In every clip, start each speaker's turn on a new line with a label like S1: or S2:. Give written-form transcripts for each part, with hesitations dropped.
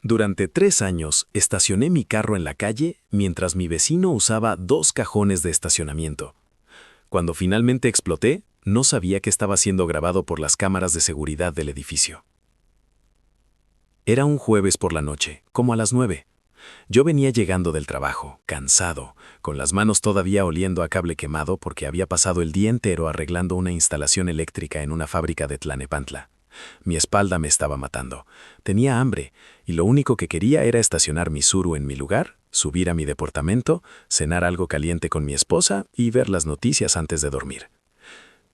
S1: Durante 3 años estacioné mi carro en la calle mientras mi vecino usaba 2 cajones de estacionamiento. Cuando finalmente exploté, no sabía que estaba siendo grabado por las cámaras de seguridad del edificio. Era un jueves por la noche, como a las 9. Yo venía llegando del trabajo, cansado, con las manos todavía oliendo a cable quemado porque había pasado el día entero arreglando una instalación eléctrica en una fábrica de Tlalnepantla. Mi espalda me estaba matando. Tenía hambre, y lo único que quería era estacionar mi Tsuru en mi lugar, subir a mi departamento, cenar algo caliente con mi esposa y ver las noticias antes de dormir.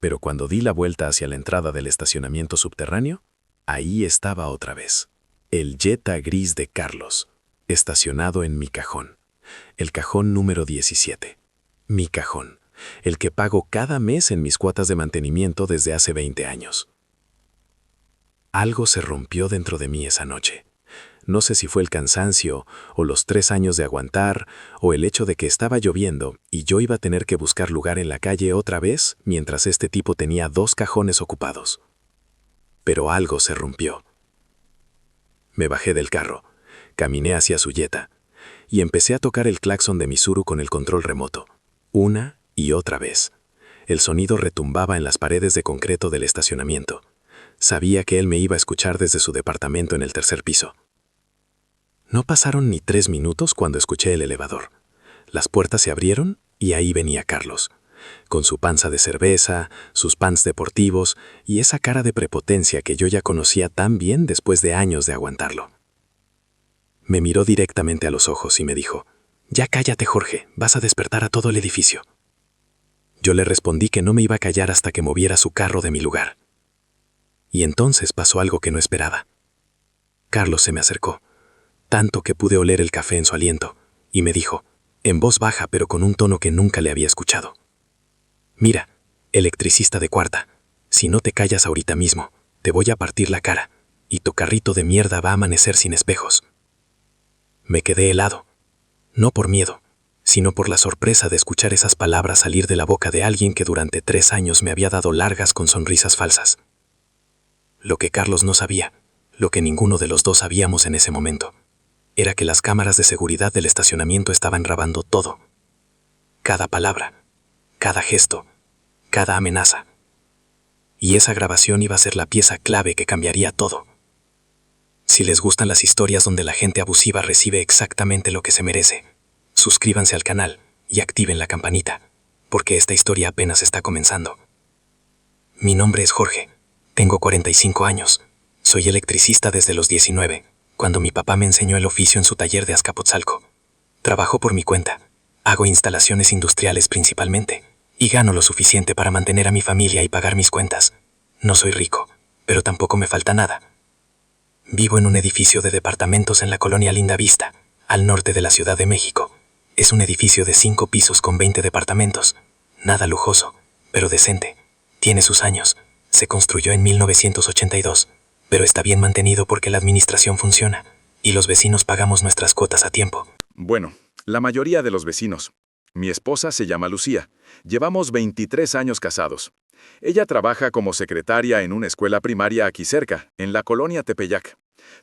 S1: Pero cuando di la vuelta hacia la entrada del estacionamiento subterráneo, ahí estaba otra vez. El Jetta gris de Carlos, estacionado en mi cajón. El cajón número 17. Mi cajón, el que pago cada mes en mis cuotas de mantenimiento desde hace 20 años. Algo se rompió dentro de mí esa noche. No sé si fue el cansancio, o los 3 años de aguantar, o el hecho de que estaba lloviendo y yo iba a tener que buscar lugar en la calle otra vez mientras este tipo tenía 2 cajones ocupados. Pero algo se rompió. Me bajé del carro, caminé hacia su Jetta y empecé a tocar el claxon de mi Tsuru con el control remoto, una y otra vez. El sonido retumbaba en las paredes de concreto del estacionamiento. Sabía que él me iba a escuchar desde su departamento en el 3er piso. No pasaron ni 3 minutos cuando escuché el elevador. Las puertas se abrieron y ahí venía Carlos, con su panza de cerveza, sus pants deportivos y esa cara de prepotencia que yo ya conocía tan bien después de años de aguantarlo. Me miró directamente a los ojos y me dijo: «Ya cállate, Jorge, vas a despertar a todo el edificio». Yo le respondí que no me iba a callar hasta que moviera su carro de mi lugar. Y entonces pasó algo que no esperaba. Carlos se me acercó, tanto que pude oler el café en su aliento, y me dijo, en voz baja pero con un tono que nunca le había escuchado: «Mira, electricista de cuarta, si no te callas ahorita mismo, te voy a partir la cara, y tu carrito de mierda va a amanecer sin espejos». Me quedé helado, no por miedo, sino por la sorpresa de escuchar esas palabras salir de la boca de alguien que durante 3 años me había dado largas con sonrisas falsas. Lo que Carlos no sabía, lo que ninguno de los dos sabíamos en ese momento, era que las cámaras de seguridad del estacionamiento estaban grabando todo. Cada palabra, cada gesto, cada amenaza. Y esa grabación iba a ser la pieza clave que cambiaría todo. Si les gustan las historias donde la gente abusiva recibe exactamente lo que se merece, suscríbanse al canal y activen la campanita, porque esta historia apenas está comenzando. Mi nombre es Jorge. Tengo 45 años. Soy electricista desde los 19, cuando mi papá me enseñó el oficio en su taller de Azcapotzalco. Trabajo por mi cuenta, hago instalaciones industriales principalmente, y gano lo suficiente para mantener a mi familia y pagar mis cuentas. No soy rico, pero tampoco me falta nada. Vivo en un edificio de departamentos en la colonia Linda Vista, al norte de la Ciudad de México. Es un edificio de 5 pisos con 20 departamentos. Nada lujoso, pero decente. Tiene sus años. Se construyó en 1982, pero está bien mantenido porque la administración funciona y los vecinos pagamos nuestras cuotas a tiempo.
S2: Bueno, la mayoría de los vecinos. Mi esposa se llama Lucía. Llevamos 23 años casados. Ella trabaja como secretaria en una escuela primaria aquí cerca, en la colonia Tepeyac.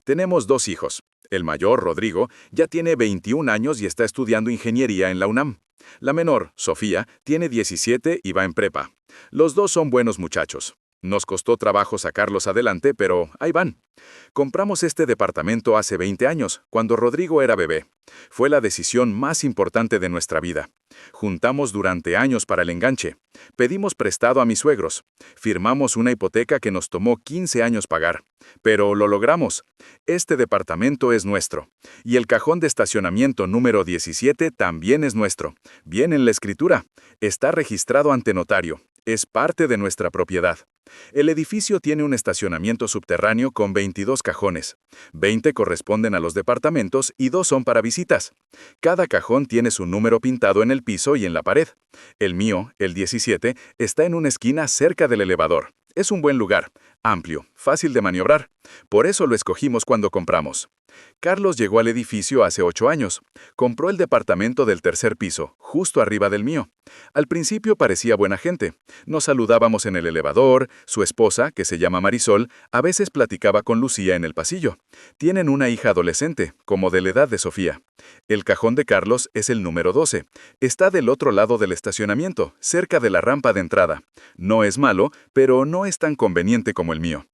S2: Tenemos 2 hijos. El mayor, Rodrigo, ya tiene 21 años y está estudiando ingeniería en la UNAM. La menor, Sofía, tiene 17 y va en prepa. Los 2 son buenos muchachos. Nos costó trabajo sacarlos adelante, pero ahí van. Compramos este departamento hace 20 años, cuando Rodrigo era bebé. Fue la decisión más importante de nuestra vida. Juntamos durante años para el enganche. Pedimos prestado a mis suegros. Firmamos una hipoteca que nos tomó 15 años pagar. Pero lo logramos. Este departamento es nuestro. Y el cajón de estacionamiento número 17 también es nuestro. Viene en la escritura. Está registrado ante notario. Es parte de nuestra propiedad. El edificio tiene un estacionamiento subterráneo con 22 cajones. 20 corresponden a los departamentos y 2 son para visitas. Cada cajón tiene su número pintado en el piso y en la pared. El mío, el 17, está en una esquina cerca del elevador. Es un buen lugar, amplio, fácil de maniobrar. Por eso lo escogimos cuando compramos. Carlos llegó al edificio hace 8 años. Compró el departamento del tercer piso, justo arriba del mío. Al principio parecía buena gente. Nos saludábamos en el elevador, su esposa, que se llama Marisol, a veces platicaba con Lucía en el pasillo. Tienen una hija adolescente, como de la edad de Sofía. El cajón de Carlos es el número 12. Está del otro lado del estacionamiento, cerca de la rampa de entrada. No es malo, pero no es tan conveniente como el mío.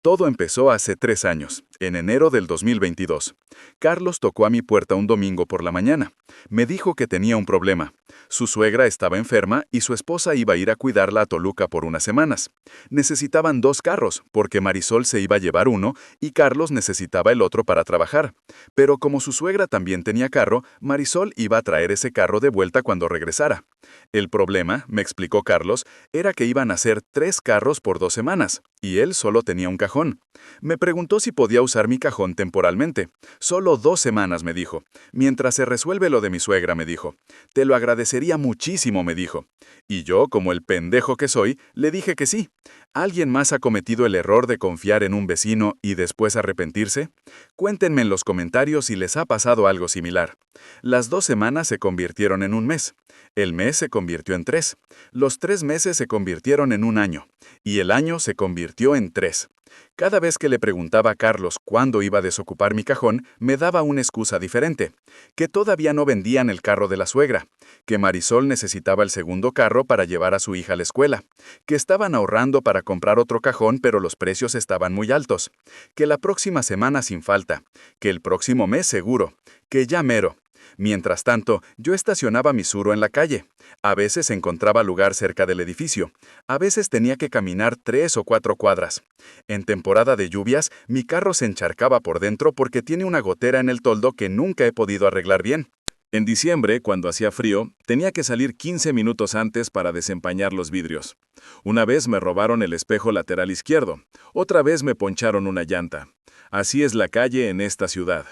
S2: Todo empezó hace 3 años, en enero del 2022. Carlos tocó a mi puerta un domingo por la mañana. Me dijo que tenía un problema. Su suegra estaba enferma y su esposa iba a ir a cuidarla a Toluca por unas semanas. Necesitaban 2 carros, porque Marisol se iba a llevar uno y Carlos necesitaba el otro para trabajar. Pero como su suegra también tenía carro, Marisol iba a traer ese carro de vuelta cuando regresara. El problema, me explicó Carlos, era que iban a ser 3 carros por 2 semanas, y él solo tenía un cajón. Me preguntó si podía usar mi cajón temporalmente. Solo 2 semanas, me dijo. Mientras se resuelve lo de mi suegra, me dijo. Te lo agradecería muchísimo, me dijo. Y yo, como el pendejo que soy, le dije que sí. ¿Alguien más ha cometido el error de confiar en un vecino y después arrepentirse? Cuéntenme en los comentarios si les ha pasado algo similar. Las 2 semanas se convirtieron en un mes. El mes se convirtió en 3. Los 3 meses se convirtieron en un año. Y el año se convirtió en 3. Cada vez que le preguntaba a Carlos cuándo iba a desocupar mi cajón, me daba una excusa diferente. Que todavía no vendían el carro de la suegra. Que Marisol necesitaba el segundo carro para llevar a su hija a la escuela. Que estaban ahorrando para comprar otro cajón pero los precios estaban muy altos. Que la próxima semana sin falta. Que el próximo mes seguro. Que ya mero. Mientras tanto, yo estacionaba mi Suro en la calle. A veces encontraba lugar cerca del edificio. A veces tenía que caminar 3 o 4 cuadras. En temporada de lluvias, mi carro se encharcaba por dentro porque tiene una gotera en el toldo que nunca he podido arreglar bien. En diciembre, cuando hacía frío, tenía que salir 15 minutos antes para desempañar los vidrios. Una vez me robaron el espejo lateral izquierdo. Otra vez me poncharon una llanta. Así es la calle en esta ciudad.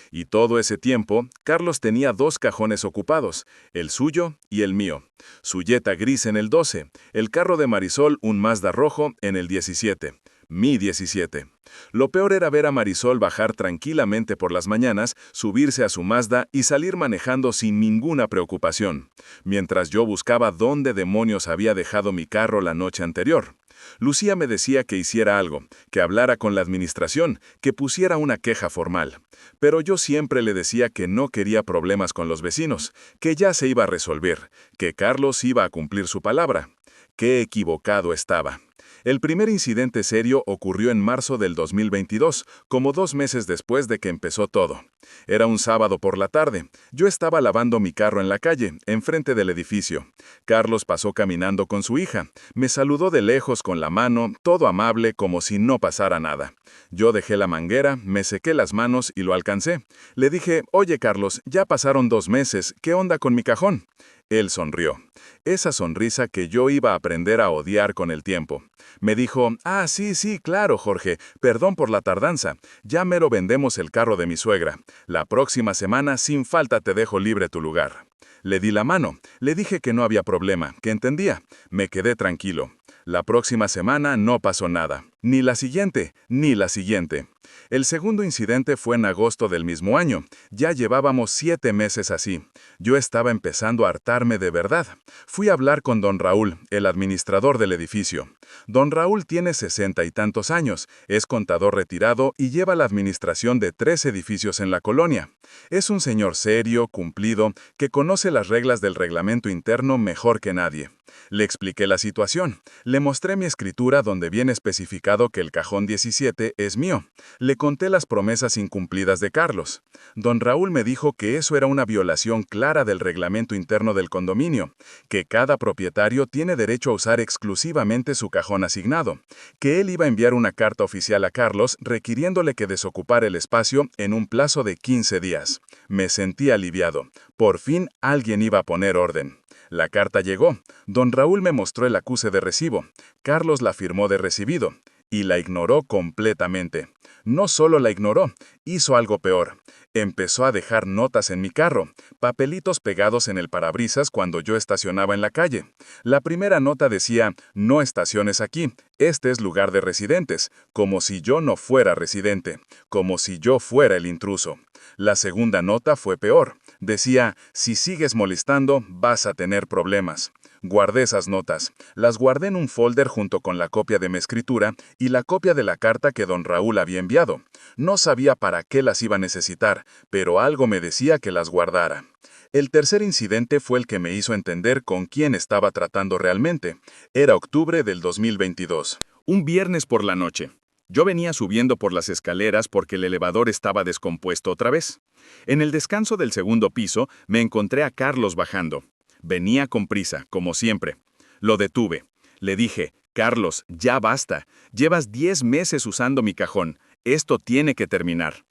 S2: Y todo ese tiempo, Carlos tenía 2 cajones ocupados, el suyo y el mío. Su Jetta gris en el 12, el carro de Marisol un Mazda rojo en el 17. Mi 17. Lo peor era ver a Marisol bajar tranquilamente por las mañanas, subirse a su Mazda y salir manejando sin ninguna preocupación, mientras yo buscaba dónde demonios había dejado mi carro la noche anterior. Lucía me decía que hiciera algo, que hablara con la administración, que pusiera una queja formal. Pero yo siempre le decía que no quería problemas con los vecinos, que ya se iba a resolver, que Carlos iba a cumplir su palabra. Qué equivocado estaba. El primer incidente serio ocurrió en marzo del 2022, como 2 meses después de que empezó todo. Era un sábado por la tarde. Yo estaba lavando mi carro en la calle, enfrente del edificio. Carlos pasó caminando con su hija. Me saludó de lejos con la mano, todo amable, como si no pasara nada. Yo dejé la manguera, me sequé las manos y lo alcancé. Le dije, oye Carlos, ya pasaron 2 meses, ¿qué onda con mi cajón? Él sonrió. Esa sonrisa que yo iba a aprender a odiar con el tiempo. Me dijo, sí, claro, Jorge, perdón por la tardanza. Ya mero vendemos el carro de mi suegra. La próxima semana sin falta te dejo libre tu lugar. Le di la mano, le dije que no había problema, que entendía. Me quedé tranquilo. La próxima semana no pasó nada. Ni la siguiente, ni la siguiente. El segundo incidente fue en agosto del mismo año. Ya llevábamos 7 meses así. Yo estaba empezando a hartarme de verdad. Fui a hablar con don Raúl, el administrador del edificio. Don Raúl tiene 60 y tantos años, es contador retirado y lleva la administración de 3 edificios en la colonia. Es un señor serio, cumplido, que conoce las reglas del reglamento interno mejor que nadie. Le expliqué la situación. Le mostré mi escritura donde viene especificado que el cajón 17 es mío. Le conté las promesas incumplidas de Carlos. Don Raúl me dijo que eso era una violación clara del reglamento interno del condominio, que cada propietario tiene derecho a usar exclusivamente su cajón asignado, que él iba a enviar una carta oficial a Carlos requiriéndole que desocupara el espacio en un plazo de 15 días. Me sentí aliviado. Por fin alguien iba a poner orden. La carta llegó. Don Raúl me mostró el acuse de recibo. Carlos la firmó de recibido. y la ignoró completamente. No solo la ignoró, hizo algo peor. Empezó a dejar notas en mi carro, papelitos pegados en el parabrisas cuando yo estacionaba en la calle. La primera nota decía, no estaciones aquí, este es lugar de residentes, como si yo no fuera residente, como si yo fuera el intruso. La segunda nota fue peor. Decía, si sigues molestando, vas a tener problemas. Guardé esas notas. Las guardé en un folder junto con la copia de mi escritura y la copia de la carta que don Raúl había enviado. No sabía para qué las iba a necesitar, pero algo me decía que las guardara. El tercer incidente fue el que me hizo entender con quién estaba tratando realmente. Era octubre del 2022. Un viernes por la noche. Yo venía subiendo por las escaleras porque el elevador estaba descompuesto otra vez. En el descanso del segundo piso me encontré a Carlos bajando. Venía con prisa, como siempre. Lo detuve. Le dije, Carlos, ya basta. Llevas 10 meses usando mi cajón. Esto tiene que terminar.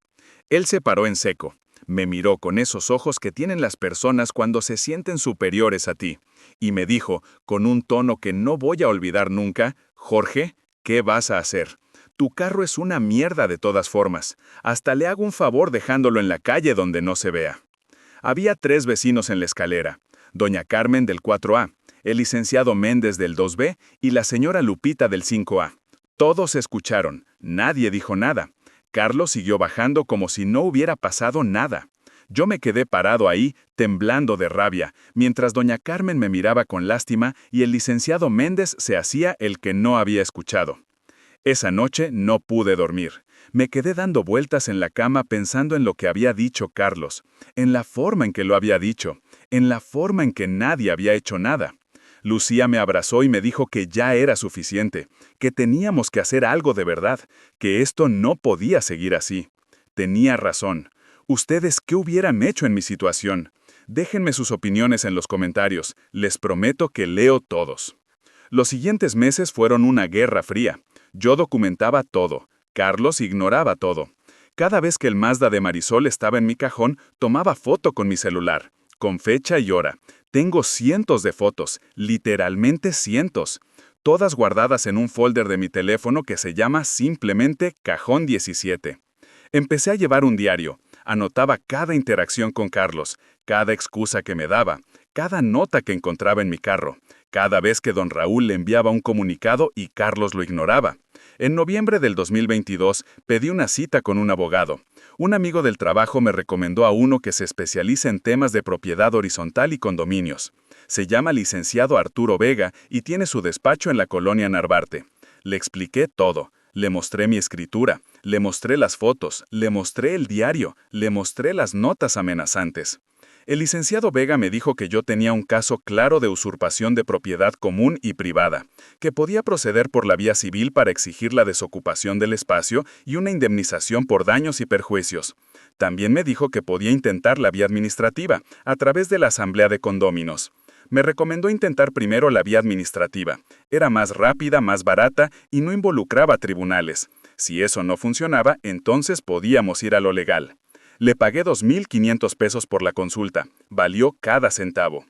S2: Él se paró en seco. Me miró con esos ojos que tienen las personas cuando se sienten superiores a ti. Y me dijo, con un tono que no voy a olvidar nunca, Jorge, ¿qué vas a hacer? Tu carro es una mierda de todas formas. Hasta le hago un favor dejándolo en la calle donde no se vea. Había 3 vecinos en la escalera. Doña Carmen del 4A, el licenciado Méndez del 2B y la señora Lupita del 5A. Todos escucharon, nadie dijo nada. Carlos siguió bajando como si no hubiera pasado nada. Yo me quedé parado ahí, temblando de rabia, mientras doña Carmen me miraba con lástima y el licenciado Méndez se hacía el que no había escuchado. Esa noche no pude dormir. Me quedé dando vueltas en la cama pensando en lo que había dicho Carlos, en la forma en que lo había dicho, en la forma en que nadie había hecho nada. Lucía me abrazó y me dijo que ya era suficiente, que teníamos que hacer algo de verdad, que esto no podía seguir así. Tenía razón. ¿Ustedes qué hubieran hecho en mi situación? Déjenme sus opiniones en los comentarios. Les prometo que leo todos. Los siguientes meses fueron una guerra fría. Yo documentaba todo. Carlos ignoraba todo. Cada vez que el Mazda de Marisol estaba en mi cajón, tomaba foto con mi celular, con fecha y hora. Tengo cientos de fotos, literalmente cientos, todas guardadas en un folder de mi teléfono que se llama simplemente Cajón 17. Empecé a llevar un diario. Anotaba cada interacción con Carlos, cada excusa que me daba, cada nota que encontraba en mi carro, cada vez que don Raúl le enviaba un comunicado y Carlos lo ignoraba. En noviembre del 2022 pedí una cita con un abogado. Un amigo del trabajo me recomendó a uno que se especializa en temas de propiedad horizontal y condominios. Se llama licenciado Arturo Vega y tiene su despacho en la colonia Narvarte. Le expliqué todo. Le mostré mi escritura, le mostré las fotos, le mostré el diario, le mostré las notas amenazantes. El licenciado Vega me dijo que yo tenía un caso claro de usurpación de propiedad común y privada, que podía proceder por la vía civil para exigir la desocupación del espacio y una indemnización por daños y perjuicios. También me dijo que podía intentar la vía administrativa, a través de la asamblea de condóminos. Me recomendó intentar primero la vía administrativa. Era más rápida, más barata y no involucraba tribunales. Si eso no funcionaba, entonces podíamos ir a lo legal. Le pagué 2,500 pesos por la consulta. Valió cada centavo.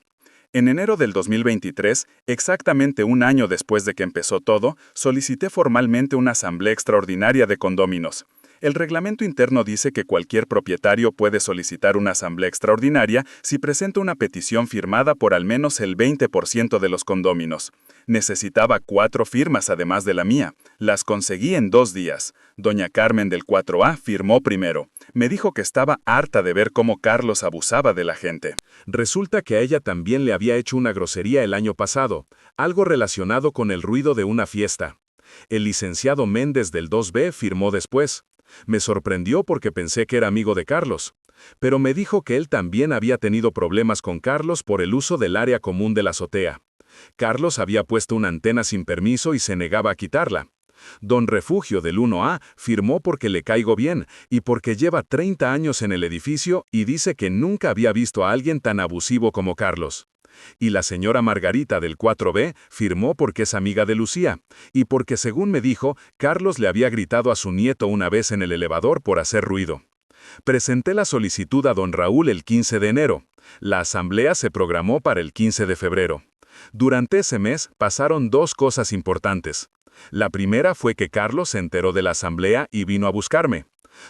S2: En enero del 2023, exactamente un año después de que empezó todo, solicité formalmente una asamblea extraordinaria de condóminos. El reglamento interno dice que cualquier propietario puede solicitar una asamblea extraordinaria si presenta una petición firmada por al menos el 20% de los condóminos. Necesitaba 4 firmas además de la mía. Las conseguí en 2 días. Doña Carmen del 4A firmó primero. Me dijo que estaba harta de ver cómo Carlos abusaba de la gente.
S1: Resulta que a ella también le había hecho una grosería el año pasado, algo relacionado con el ruido de una fiesta. El licenciado Méndez del 2B firmó después. Me sorprendió porque pensé que era amigo de Carlos, pero me dijo que él también había tenido problemas con Carlos por el uso del área común de la azotea. Carlos había puesto una antena sin permiso y se negaba a quitarla. Don Refugio del 1A firmó porque le caigo bien y porque lleva 30 años en el edificio y dice que nunca había visto a alguien tan abusivo como Carlos. Y la señora Margarita del 4B firmó porque es amiga de Lucía, y porque según me dijo, Carlos le había gritado a su nieto una vez en el elevador por hacer ruido. Presenté la solicitud a don Raúl el 15 de enero. La asamblea se programó para el 15 de febrero. Durante ese mes pasaron 2 cosas importantes.
S2: La primera fue que Carlos se enteró de la asamblea y vino a buscarme.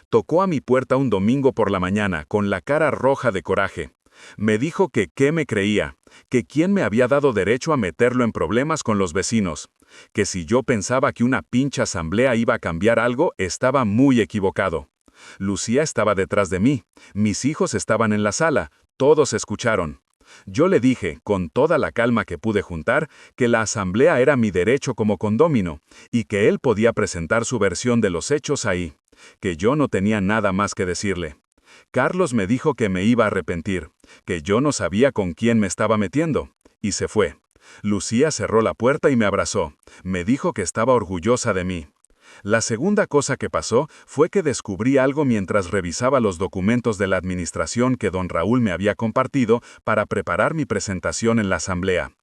S2: Tocó a mi puerta un domingo por la mañana, con la cara roja de coraje. Me dijo que qué me creía, que quién me había dado derecho a meterlo en problemas con los vecinos, que si yo pensaba que una pincha asamblea iba a cambiar algo, estaba muy equivocado. Lucía estaba detrás de mí, mis hijos estaban en la sala, todos escucharon. Yo le dije, con toda la calma que pude juntar, que la asamblea era mi derecho como condómino, y que él podía presentar su versión de los hechos ahí, que yo no tenía nada más que decirle. Carlos me dijo que me iba a arrepentir, que yo no sabía con quién me estaba metiendo, y se fue. Lucía cerró la puerta y me abrazó. Me dijo que estaba orgullosa de mí. La segunda cosa que pasó fue que descubrí algo mientras revisaba los documentos de la administración que don Raúl me había compartido para preparar mi presentación en la asamblea.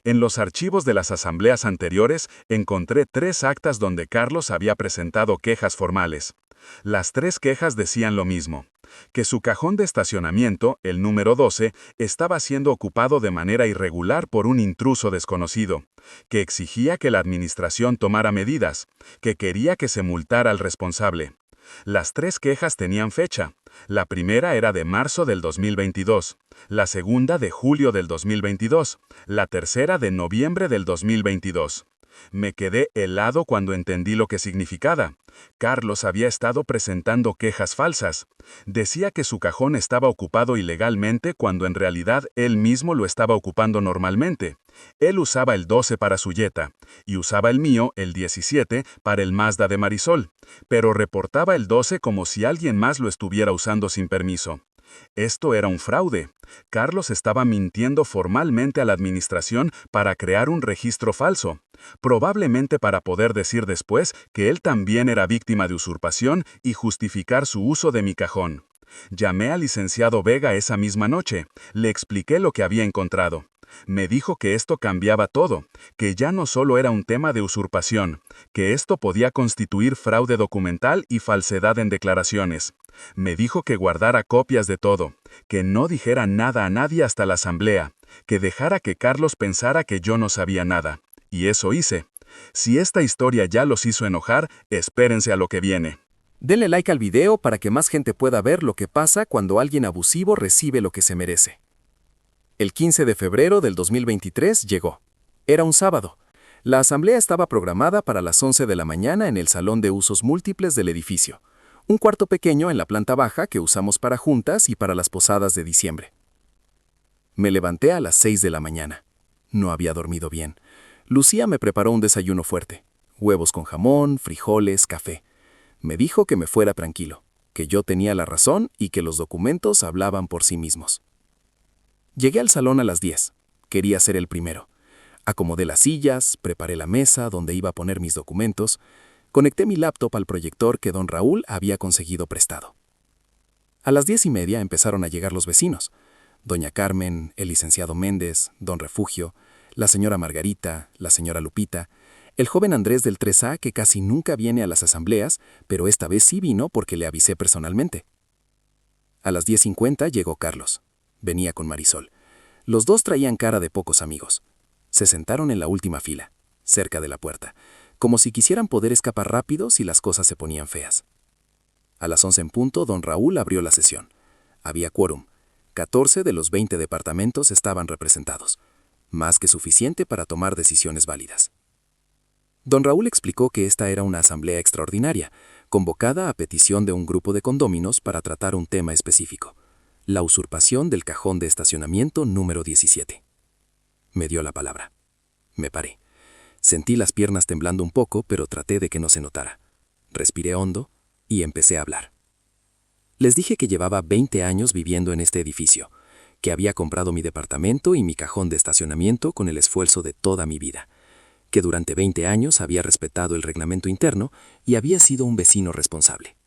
S2: En los archivos de las asambleas anteriores encontré 3 actas donde Carlos había presentado quejas formales. Las 3 quejas decían lo mismo, que su cajón de estacionamiento, el número 12, estaba siendo ocupado de manera irregular por un intruso desconocido, que exigía que la administración tomara medidas, que quería que se multara al responsable. Las 3 quejas tenían fecha. La primera era de marzo del 2022, la segunda de julio del 2022, la tercera de noviembre del 2022. Me quedé helado cuando entendí lo que significaba. Carlos había estado presentando quejas falsas. Decía que su cajón estaba ocupado ilegalmente cuando en realidad él mismo lo estaba ocupando normalmente. Él usaba el 12 para su Jetta y usaba el mío, el 17, para el Mazda de Marisol, pero reportaba el 12 como si alguien más lo estuviera usando sin permiso. Esto era un fraude. Carlos estaba mintiendo formalmente a la administración para crear un registro falso, probablemente para poder decir después que él también era víctima de usurpación y justificar su uso de mi cajón. Llamé al licenciado Vega esa misma noche, le expliqué lo que había encontrado. Me dijo que esto cambiaba todo, que ya no solo era un tema de usurpación, que esto podía constituir fraude documental y falsedad en declaraciones. Me dijo que guardara copias de todo, que no dijera nada a nadie hasta la asamblea, que dejara que Carlos pensara que yo no sabía nada. Y eso hice. Si esta historia ya los hizo enojar, espérense a lo que viene.
S3: Denle like al video para que más gente pueda ver lo que pasa cuando alguien abusivo recibe lo que se merece. El 15 de febrero del 2023 llegó. Era un sábado. La asamblea estaba programada para las 11 de la mañana en el salón de usos múltiples del edificio, un cuarto pequeño en la planta baja que usamos para juntas y para las posadas de diciembre. Me levanté a las 6 de la mañana. No había dormido bien. Lucía me preparó un desayuno fuerte: huevos con jamón, frijoles, café. Me dijo que me fuera tranquilo, que yo tenía la razón y que los documentos hablaban por sí mismos. Llegué al salón a las 10. Quería ser el primero. Acomodé las sillas, preparé la mesa donde iba a poner mis documentos, conecté mi laptop al proyector que don Raúl había conseguido prestado. A las 10:30 empezaron a llegar los vecinos: doña Carmen, el licenciado Méndez, don Refugio, la señora Margarita, la señora Lupita, el joven Andrés del 3A que casi nunca viene a las asambleas, pero esta vez sí vino porque le avisé personalmente. A las 10:50 llegó Carlos. Venía con Marisol. Los dos traían cara de pocos amigos. Se sentaron en la última fila, cerca de la puerta, como si quisieran poder escapar rápido si las cosas se ponían feas. A las 11 en punto, don Raúl abrió la sesión. Había quórum. 14 de los 20 departamentos estaban representados, más que suficiente para tomar decisiones válidas. Don Raúl explicó que esta era una asamblea extraordinaria, convocada a petición de un grupo de condóminos para tratar un tema específico: la usurpación del cajón de estacionamiento número 17. Me dio la palabra. Me paré. Sentí las piernas temblando un poco, pero traté de que no se notara. Respiré hondo y empecé a hablar. Les dije que llevaba 20 años viviendo en este edificio, que había comprado mi departamento y mi cajón de estacionamiento con el esfuerzo de toda mi vida, que durante 20 años había respetado el reglamento interno y había sido un vecino responsable.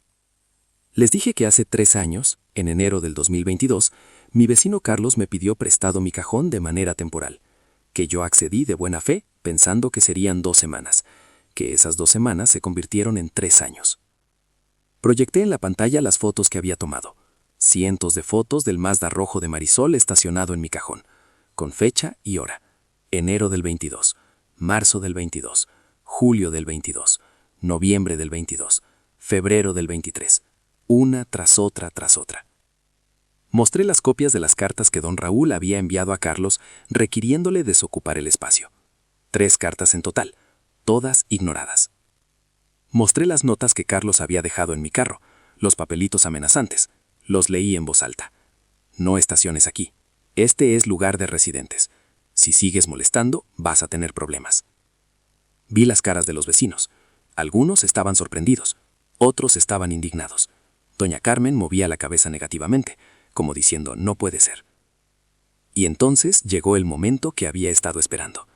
S3: Les dije que hace 3 años, en enero del 2022, mi vecino Carlos me pidió prestado mi cajón de manera temporal, que yo accedí de buena fe pensando que serían 2 semanas, que esas 2 semanas se convirtieron en 3 años. Proyecté en la pantalla las fotos que había tomado, cientos de fotos del Mazda rojo de Marisol estacionado en mi cajón, con fecha y hora: enero del 22, marzo del 22, julio del 22, noviembre del 22, febrero del 23, una tras otra tras otra. Mostré las copias de las cartas que don Raúl había enviado a Carlos requiriéndole desocupar el espacio. 3 cartas en total, todas ignoradas. Mostré las notas que Carlos había dejado en mi carro, los papelitos amenazantes. Los leí en voz alta. No estaciones aquí. Este es lugar de residentes. Si sigues molestando, vas a tener problemas. Vi las caras de los vecinos. Algunos estaban sorprendidos, otros estaban indignados. Doña Carmen movía la cabeza negativamente, como diciendo, no puede ser. Y entonces llegó el momento que había estado esperando.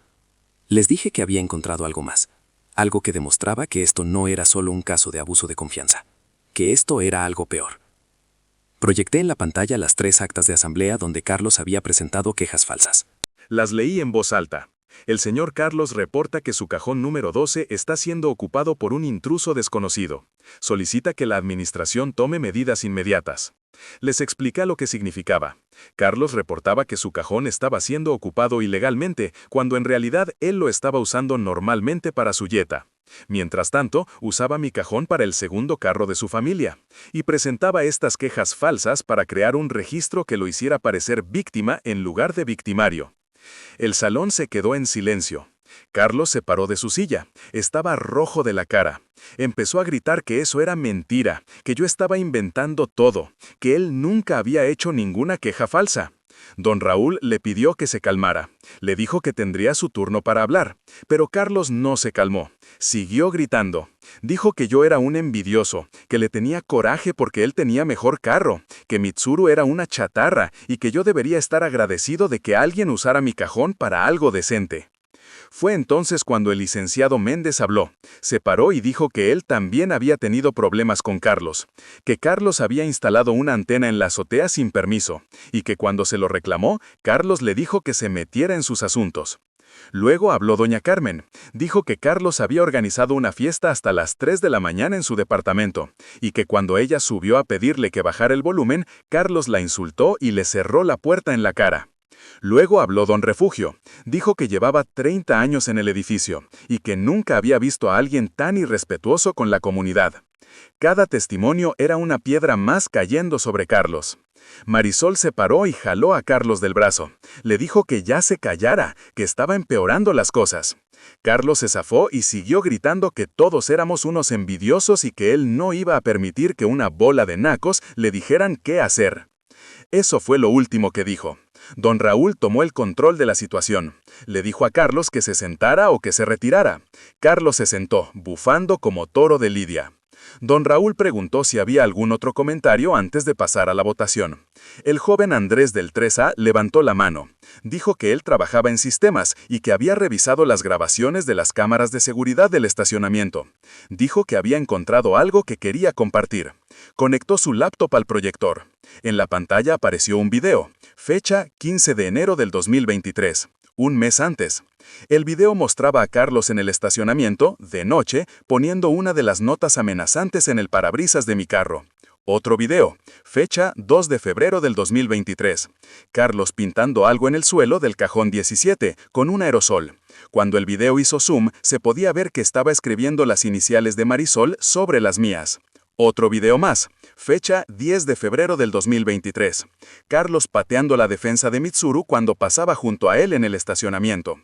S3: Les dije que había encontrado algo más, algo que demostraba que esto no era solo un caso de abuso de confianza, que esto era algo peor. Proyecté en la pantalla las 3 actas de asamblea donde Carlos había presentado quejas falsas.
S2: Las leí en voz alta. El señor Carlos reporta que su cajón número 12 está siendo ocupado por un intruso desconocido. Solicita que la administración tome medidas inmediatas. Les expliqué lo que significaba. Carlos reportaba que su cajón estaba siendo ocupado ilegalmente, cuando en realidad él lo estaba usando normalmente para su Jetta. Mientras tanto, usaba mi cajón para el segundo carro de su familia, y presentaba estas quejas falsas para crear un registro que lo hiciera parecer víctima en lugar de victimario. El salón se quedó en silencio. Carlos se paró de su silla. Estaba rojo de la cara. Empezó a gritar que eso era mentira, que yo estaba inventando todo, que él nunca había hecho ninguna queja falsa. Don Raúl le pidió que se calmara. Le dijo que tendría su turno para hablar, pero Carlos no se calmó. Siguió gritando. Dijo que yo era un envidioso, que le tenía coraje porque él tenía mejor carro, que Mitsuru era una chatarra y que yo debería estar agradecido de que alguien usara mi cajón para algo decente. Fue entonces cuando el licenciado Méndez habló. Se paró y dijo que él también había tenido problemas con Carlos, que Carlos había instalado una antena en la azotea sin permiso, y que cuando se lo reclamó, Carlos le dijo que se metiera en sus asuntos. Luego habló doña Carmen. Dijo que Carlos había organizado una fiesta hasta las 3 de la mañana en su departamento, y que cuando ella subió a pedirle que bajara el volumen, Carlos la insultó y le cerró la puerta en la cara. Luego habló don Refugio. Dijo que llevaba 30 años en el edificio y que nunca había visto a alguien tan irrespetuoso con la comunidad. Cada testimonio era una piedra más cayendo sobre Carlos. Marisol se paró y jaló a Carlos del brazo. Le dijo que ya se callara, que estaba empeorando las cosas. Carlos se zafó y siguió gritando que todos éramos unos envidiosos y que él no iba a permitir que una bola de nacos le dijeran qué hacer. Eso fue lo último que dijo. Don Raúl tomó el control de la situación. Le dijo a Carlos que se sentara o que se retirara. Carlos se sentó, bufando como toro de lidia. Don Raúl preguntó si había algún otro comentario antes de pasar a la votación. El joven Andrés del 3A levantó la mano. Dijo que él trabajaba en sistemas y que había revisado las grabaciones de las cámaras de seguridad del estacionamiento. Dijo que había encontrado algo que quería compartir. Conectó su laptop al proyector. En la pantalla apareció un video. Fecha 15 de enero del 2023. Un mes antes. El video mostraba a Carlos en el estacionamiento, de noche, poniendo una de las notas amenazantes en el parabrisas de mi carro. Otro video. Fecha 2 de febrero del 2023. Carlos pintando algo en el suelo del cajón 17, con un aerosol. Cuando el video hizo zoom, se podía ver que estaba escribiendo las iniciales de Marisol sobre las mías. Otro video más. Fecha 10 de febrero del 2023. Carlos pateando la defensa de Mitsuru cuando pasaba junto a él en el estacionamiento.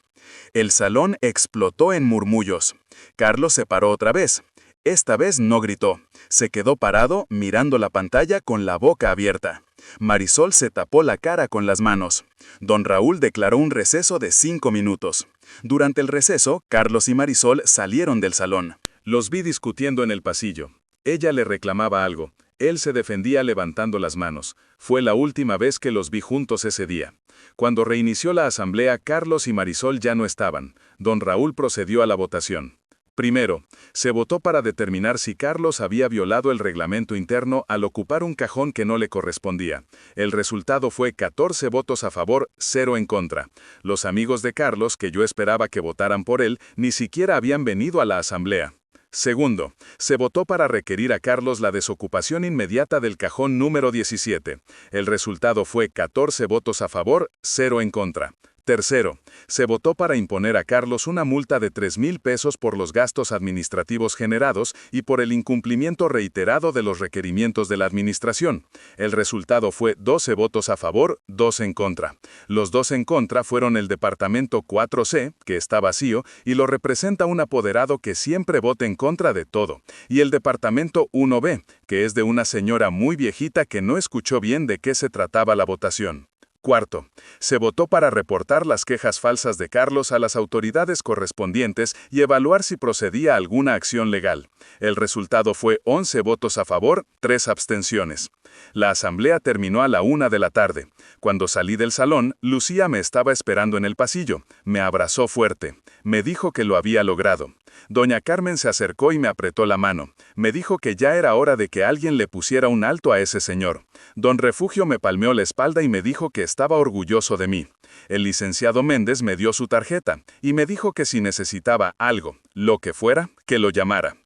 S2: El salón explotó en murmullos. Carlos se paró otra vez. Esta vez no gritó. Se quedó parado mirando la pantalla con la boca abierta. Marisol se tapó la cara con las manos. Don Raúl declaró un receso de 5 minutos. Durante el receso, Carlos y Marisol salieron del salón. Los vi discutiendo en el pasillo. Ella le reclamaba algo. Él se defendía levantando las manos. Fue la última vez que los vi juntos ese día. Cuando reinició la asamblea, Carlos y Marisol ya no estaban. Don Raúl procedió a la votación. Primero, se votó para determinar si Carlos había violado el reglamento interno al ocupar un cajón que no le correspondía. El resultado fue 14 votos a favor, 0 en contra. Los amigos de Carlos, que yo esperaba que votaran por él, ni siquiera habían venido a la asamblea. Segundo, se votó para requerir a Carlos la desocupación inmediata del cajón número 17. El resultado fue 14 votos a favor, 0 en contra. Tercero, se votó para imponer a Carlos una multa de 3,000 pesos por los gastos administrativos generados y por el incumplimiento reiterado de los requerimientos de la administración. El resultado fue 12 votos a favor, 2 en contra. Los 2 en contra fueron el departamento 4C, que está vacío y lo representa un apoderado que siempre vota en contra de todo, y el departamento 1B, que es de una señora muy viejita que no escuchó bien de qué se trataba la votación. Cuarto, se votó para reportar las quejas falsas de Carlos a las autoridades correspondientes y evaluar si procedía alguna acción legal. El resultado fue 11 votos a favor, 3 abstenciones. La asamblea terminó a la 1 de la tarde. Cuando salí del salón, Lucía me estaba esperando en el pasillo. Me abrazó fuerte. Me dijo que lo había logrado. Doña Carmen se acercó y me apretó la mano. Me dijo que ya era hora de que alguien le pusiera un alto a ese señor. Don Refugio me palmeó la espalda y me dijo que estaba orgulloso de mí. El licenciado Méndez me dio su tarjeta y me dijo que si necesitaba algo, lo que fuera, que lo llamara.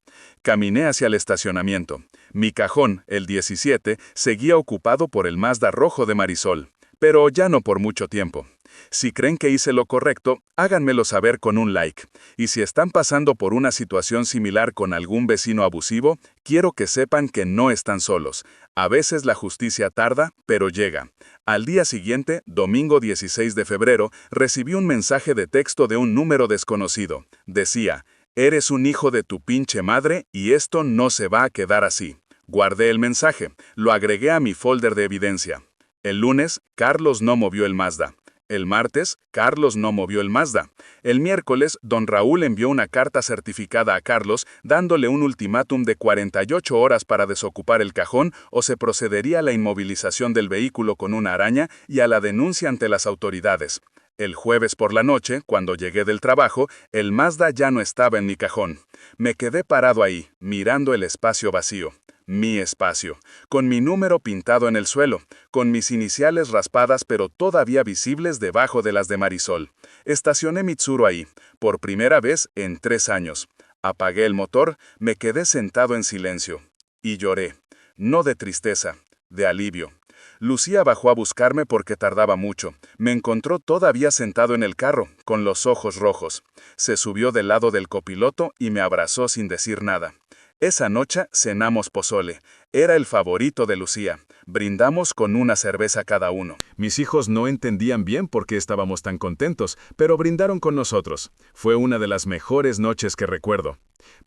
S2: Caminé hacia el estacionamiento. Mi cajón, el 17, seguía ocupado por el Mazda rojo de Marisol, pero ya no por mucho tiempo. Si creen que hice lo correcto, háganmelo saber con un like. Y si están pasando por una situación similar con algún vecino abusivo, quiero que sepan que no están solos. A veces la justicia tarda, pero llega. Al día siguiente, domingo 16 de febrero, recibí un mensaje de texto de un número desconocido. Decía: «Eres un hijo de tu pinche madre y esto no se va a quedar así». Guardé el mensaje, lo agregué a mi folder de evidencia. El lunes, Carlos no movió el Mazda. El martes, Carlos no movió el Mazda. El miércoles, don Raúl envió una carta certificada a Carlos dándole un ultimátum de 48 horas para desocupar el cajón o se procedería a la inmovilización del vehículo con una araña y a la denuncia ante las autoridades. El jueves por la noche, cuando llegué del trabajo, el Mazda ya no estaba en mi cajón. Me quedé parado ahí, mirando el espacio vacío. Mi espacio, con mi número pintado en el suelo, con mis iniciales raspadas pero todavía visibles debajo de las de Marisol. Estacioné mi Tsuru ahí, por primera vez en 3 años. Apagué el motor, me quedé sentado en silencio. Y lloré, no de tristeza, de alivio. Lucía bajó a buscarme porque tardaba mucho. Me encontró todavía sentado en el carro, con los ojos rojos. Se subió del lado del copiloto y me abrazó sin decir nada. Esa noche cenamos pozole. Era el favorito de Lucía. Brindamos con una cerveza cada uno.
S4: Mis hijos no entendían bien por qué estábamos tan contentos, pero brindaron con nosotros. Fue una de las mejores noches que recuerdo.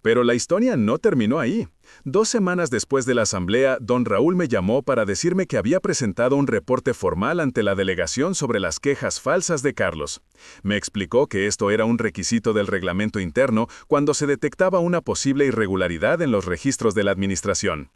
S4: Pero la historia no terminó ahí. 2 semanas después de la asamblea, don Raúl me llamó para decirme que había presentado un reporte formal ante la delegación sobre las quejas falsas de Carlos. Me explicó que esto era un requisito del reglamento interno cuando se detectaba una posible irregularidad en los registros de la administración.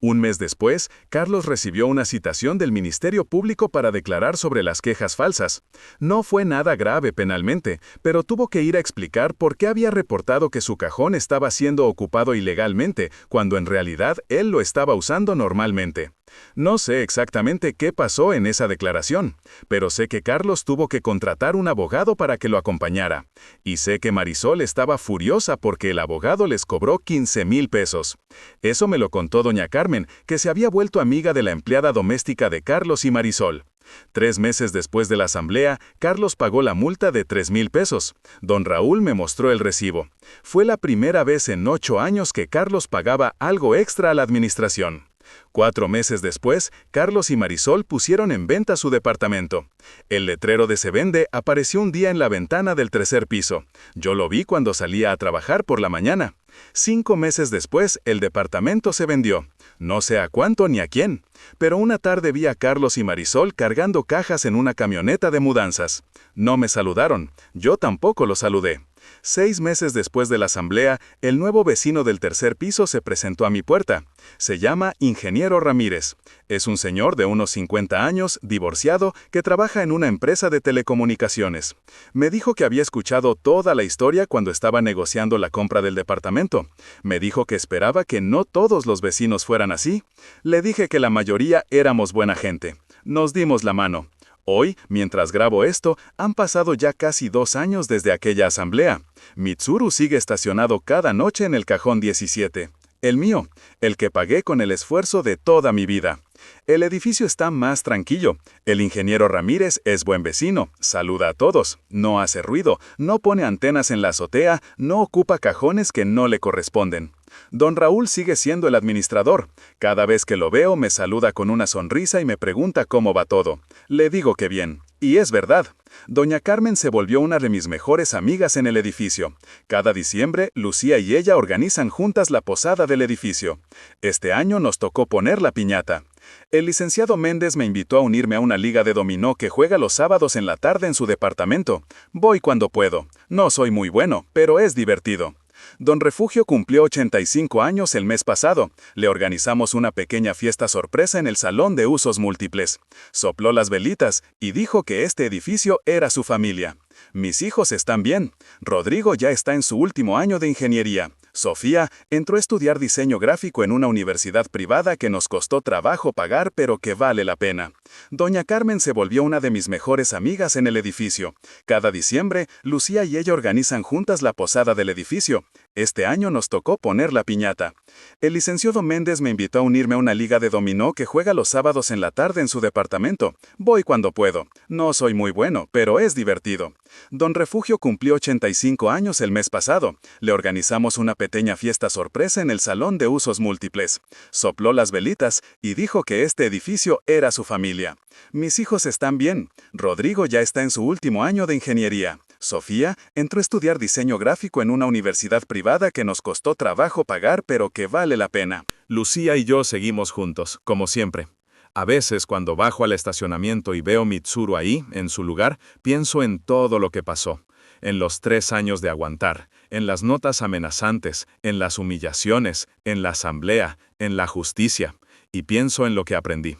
S4: Un mes después, Carlos recibió una citación del Ministerio Público para declarar sobre las quejas falsas. No fue nada grave penalmente, pero tuvo que ir a explicar por qué había reportado que su cajón estaba siendo ocupado ilegalmente, cuando en realidad él lo estaba usando normalmente. No sé exactamente qué pasó en esa declaración, pero sé que Carlos tuvo que contratar un abogado para que lo acompañara. Y sé que Marisol estaba furiosa porque el abogado les cobró 15,000 pesos. Eso me lo contó doña Carmen, que se había vuelto amiga de la empleada doméstica de Carlos y Marisol. 3 meses después de la asamblea, Carlos pagó la multa de 3,000 pesos. Don Raúl me mostró el recibo. Fue la primera vez en 8 años que Carlos pagaba algo extra a la administración. 4 meses después, Carlos y Marisol pusieron en venta su departamento. El letrero de "Se vende" apareció un día en la ventana del 3er piso. Yo lo vi cuando salía a trabajar por la mañana. 5 meses después, el departamento se vendió. No sé a cuánto ni a quién, pero una tarde vi a Carlos y Marisol cargando cajas en una camioneta de mudanzas. No me saludaron, yo tampoco los saludé. 6 meses después de la asamblea, el nuevo vecino del 3er piso se presentó a mi puerta. Se llama Ingeniero Ramírez. Es un señor de unos 50 años, divorciado, que trabaja en una empresa de telecomunicaciones. Me dijo que había escuchado toda la historia cuando estaba negociando la compra del departamento. Me dijo que esperaba que no todos los vecinos fueran así. Le dije que la mayoría éramos buena gente. Nos dimos la mano. Hoy, mientras grabo esto, han pasado ya casi 2 años desde aquella asamblea. Mi Tsuru sigue estacionado cada noche en el cajón 17. El mío, el que pagué con el esfuerzo de toda mi vida.
S2: El edificio está más tranquilo. El ingeniero Ramírez es buen vecino, saluda a todos, no hace ruido, no pone antenas en la azotea, no ocupa cajones que no le corresponden. Don Raúl sigue siendo el administrador. Cada vez que lo veo me saluda con una sonrisa y me pregunta cómo va todo. Le digo que bien. Y es verdad. Doña Carmen se volvió una de mis mejores amigas en el edificio. Cada diciembre, Lucía y ella organizan juntas la posada del edificio. Este año nos tocó poner la piñata. El licenciado Méndez me invitó a unirme a una liga de dominó que juega los sábados en la tarde en su departamento. Voy cuando puedo. No soy muy bueno, pero es divertido. Don Refugio cumplió 85 años el mes pasado. Le organizamos una pequeña fiesta sorpresa en el salón de usos múltiples. Sopló las velitas y dijo que este edificio era su familia. Mis hijos están bien. Rodrigo ya está en su último año de ingeniería. Sofía entró a estudiar diseño gráfico en una universidad privada que nos costó trabajo pagar, pero que vale la pena. Doña Carmen se volvió una de mis mejores amigas en el edificio. Cada diciembre, Lucía y ella organizan juntas la posada del edificio. Este año nos tocó poner la piñata. El licenciado Méndez me invitó a unirme a una liga de dominó que juega los sábados en la tarde en su departamento. Voy cuando puedo. No soy muy bueno, pero es divertido. Don Refugio cumplió 85 años el mes pasado. Le organizamos una pequeña fiesta sorpresa en el salón de usos múltiples. Sopló las velitas y dijo que este edificio era su familia. Mis hijos están bien. Rodrigo ya está en su último año de ingeniería. Sofía entró a estudiar diseño gráfico en una universidad privada que nos costó trabajo pagar, pero que vale la pena.
S4: Lucía y yo seguimos juntos, como siempre. A veces, cuando bajo al estacionamiento y veo Mitsuru ahí, en su lugar, pienso en todo lo que pasó. En los 3 años de aguantar, en las notas amenazantes, en las humillaciones, en la asamblea, en la justicia. Y pienso en lo que aprendí.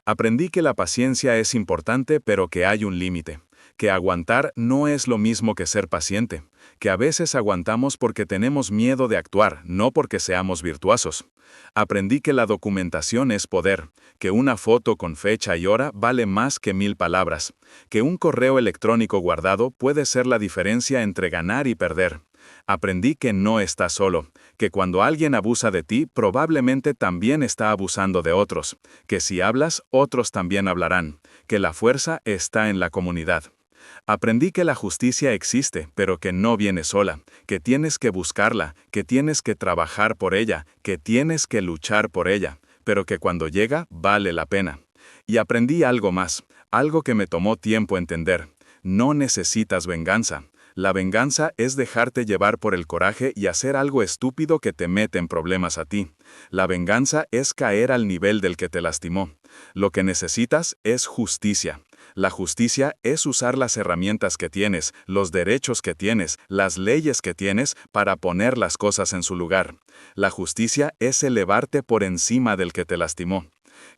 S4: Aprendí que la paciencia es importante, pero que hay un límite. Que aguantar no es lo mismo que ser paciente. Que a veces aguantamos porque tenemos miedo de actuar, no porque seamos virtuosos. Aprendí que la documentación es poder, que una foto con fecha y hora vale más que 1000 palabras, que un correo electrónico guardado puede ser la diferencia entre ganar y perder. Aprendí que no estás solo, que cuando alguien abusa de ti, probablemente también está abusando de otros, que si hablas, otros también hablarán, que la fuerza está en la comunidad. Aprendí que la justicia existe, pero que no viene sola, que tienes que buscarla, que tienes que trabajar por ella, que tienes que luchar por ella, pero que cuando llega vale la pena. Y aprendí algo más, algo que me tomó tiempo entender. No necesitas venganza. La venganza es dejarte llevar por el coraje y hacer algo estúpido que te mete en problemas a ti. La venganza es caer al nivel del que te lastimó. Lo que necesitas es justicia. La justicia es usar las herramientas que tienes, los derechos que tienes, las leyes que tienes para poner las cosas en su lugar. La justicia es elevarte por encima del que te lastimó.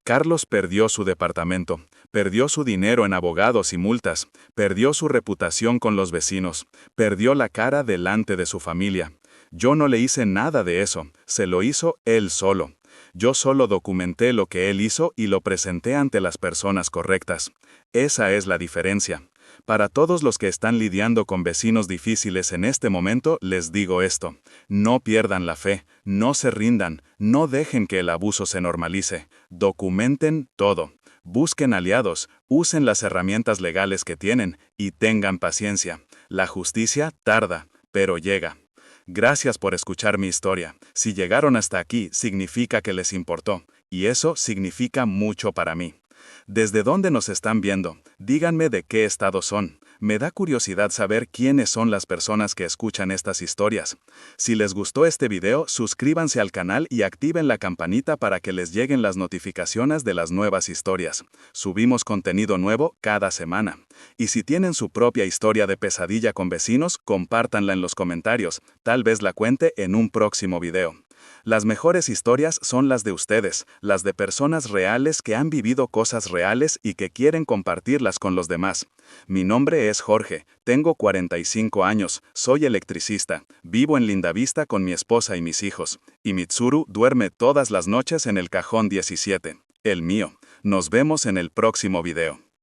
S4: Carlos perdió su departamento, perdió su dinero en abogados y multas, perdió su reputación con los vecinos, perdió la cara delante de su familia. Yo no le hice nada de eso, se lo hizo él solo. Yo solo documenté lo que él hizo y lo presenté ante las personas correctas. Esa es la diferencia. Para todos los que están lidiando con vecinos difíciles en este momento, les digo esto. No pierdan la fe, no se rindan, no dejen que el abuso se normalice. Documenten todo. Busquen aliados, usen las herramientas legales que tienen y tengan paciencia. La justicia tarda, pero llega. Gracias por escuchar mi historia. Si llegaron hasta aquí, significa que les importó, y eso significa mucho para mí. ¿Desde dónde nos están viendo? Díganme de qué estado son. Me da curiosidad saber quiénes son las personas que escuchan estas historias. Si les gustó este video, suscríbanse al canal y activen la campanita para que les lleguen las notificaciones de las nuevas historias. Subimos contenido nuevo cada semana. Y si tienen su propia historia de pesadilla con vecinos, compártanla en los comentarios. Tal vez la cuente en un próximo video. Las mejores historias son las de ustedes, las de personas reales que han vivido cosas reales y que quieren compartirlas con los demás. Mi nombre es Jorge, tengo 45 años, soy electricista, vivo en Lindavista con mi esposa y mis hijos, y Mitsuru duerme todas las noches en el cajón 17, el mío. Nos vemos en el próximo video.